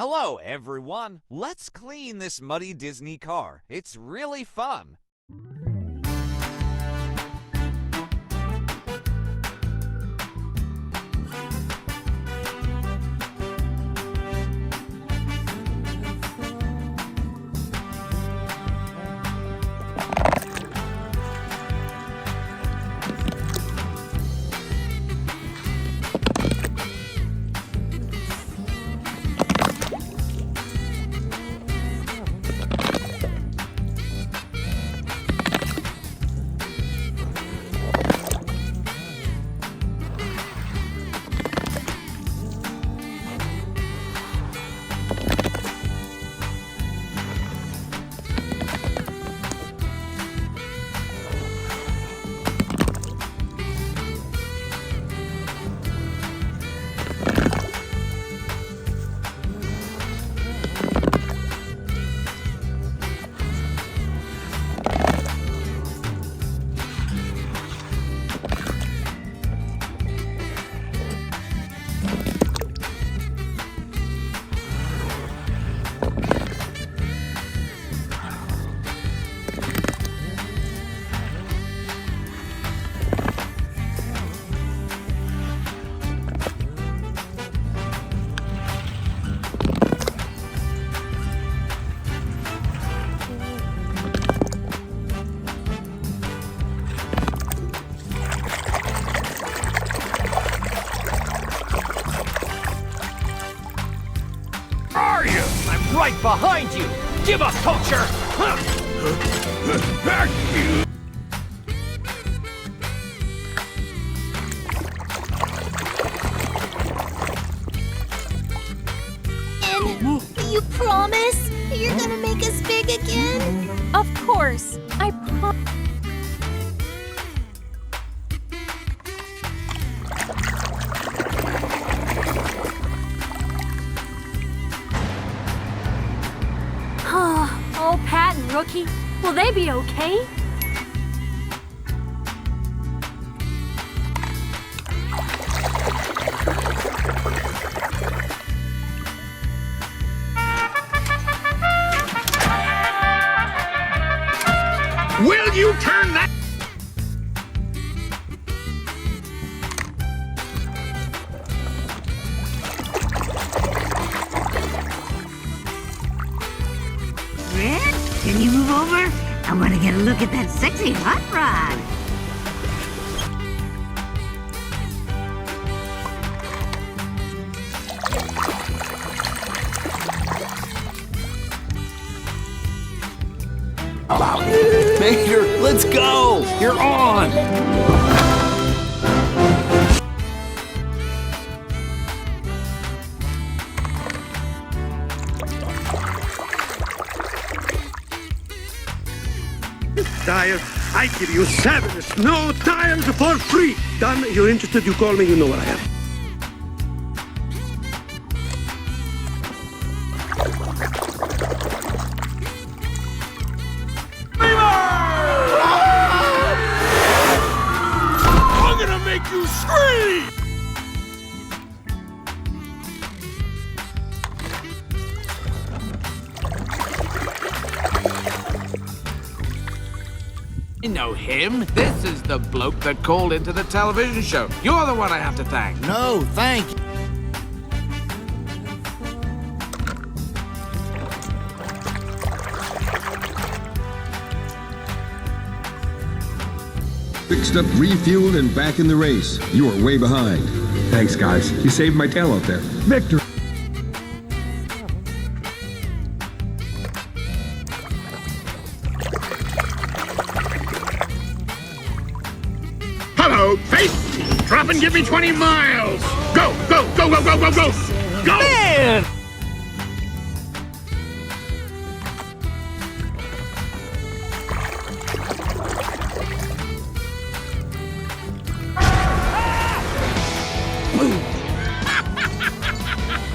Hello, everyone. Let's clean this muddy Disney car. It's really fun. Right behind you! Give up, Poacher! And you promise you're gonna make us big again? Of course. I promise. Oh, Pat and Rookie, will they be okay? Will you turn that? Red, can you move over? I want to get a look at that sexy hot rod. Mater, let's go! You're on! Tires. I give you 7 snow tires for free. Done. You're interested, you call me, you know where I am. I'm gonna make you scream! You know him. This is the bloke that called into the television show. You're the one I have to thank. No, thank you. Fixed up, refueled, and back in the race. You are way behind. Thanks, guys. You saved my tail out there. Victor! Hello, face! Drop and give me 20 miles! Go, go, go, go, go, go, go! Go! Man!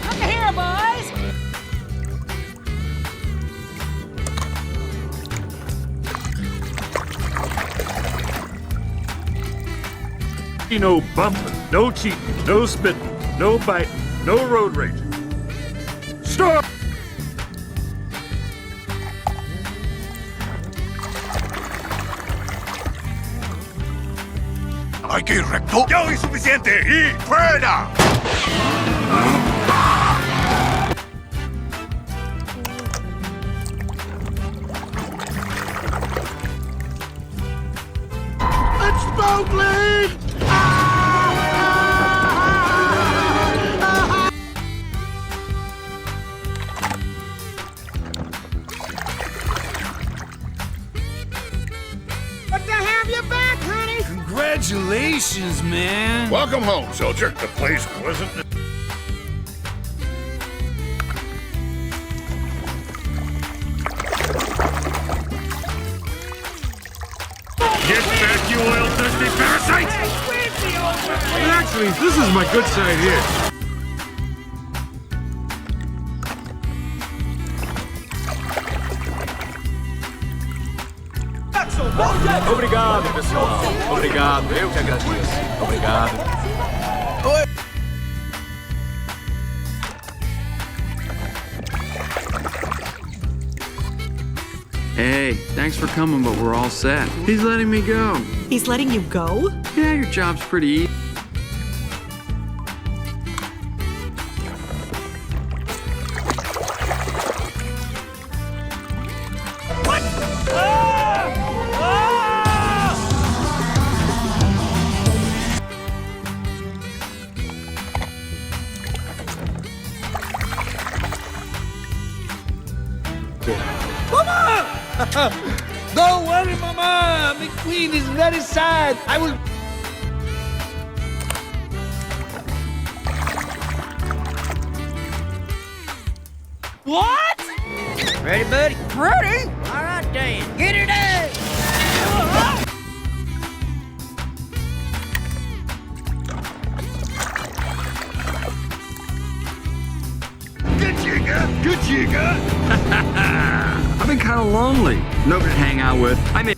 Look here, boys! No bumping, no cheating, no spitting, no biting, no road raging. Stop! Hay que ir recto. ¡Ya oí suficiente! ¡Y fuera! It's Mowgli! Good to have you back, honey. Congratulations, man. Welcome home, soldier. The place wasn't... Get back, you oil-thirsty parasite! Actually, this is my good side here. Obrigado, pessoal. Obrigado, eu que agradeço. Obrigado. Hey, thanks for coming, but we're all set. He's letting me go. He's letting you go? Yeah, your job's pretty easy. Don't worry, Mama. McQueen is very sad. I will... What? Ready, buddy? Ready? All right, Dan. Get it out. Good jigger! Good jigger! I've been kind of lonely. Nobody to hang out with. I mean,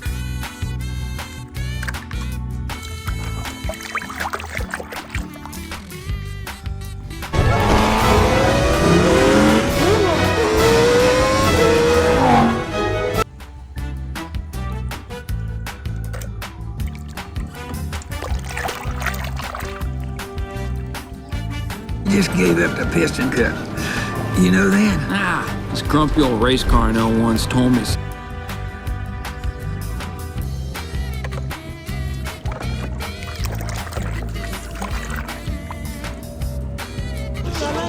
Just gave up the piston cup. You know that? Ah, this grumpy old race car I know once told me.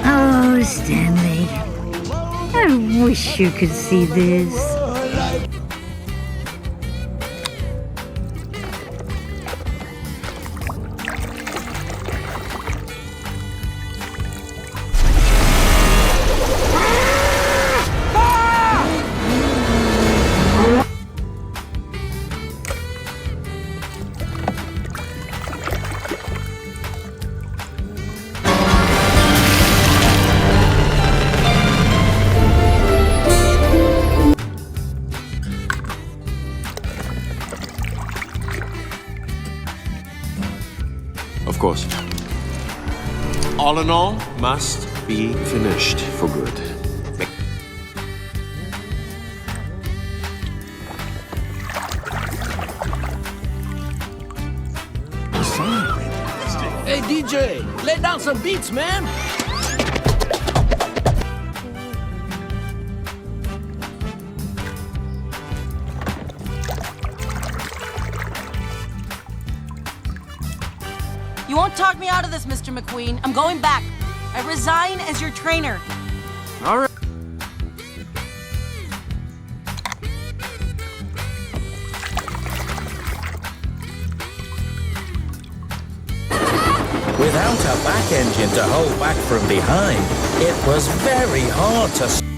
Oh, Stanley. I wish you could see this. Of course. All in all, must be finished for good. Hey, DJ, lay down some beats, man. You won't talk me out of this, Mr. McQueen. I'm going back. I resign as your trainer. All right. Without a back engine to hold back from behind, it was very hard to...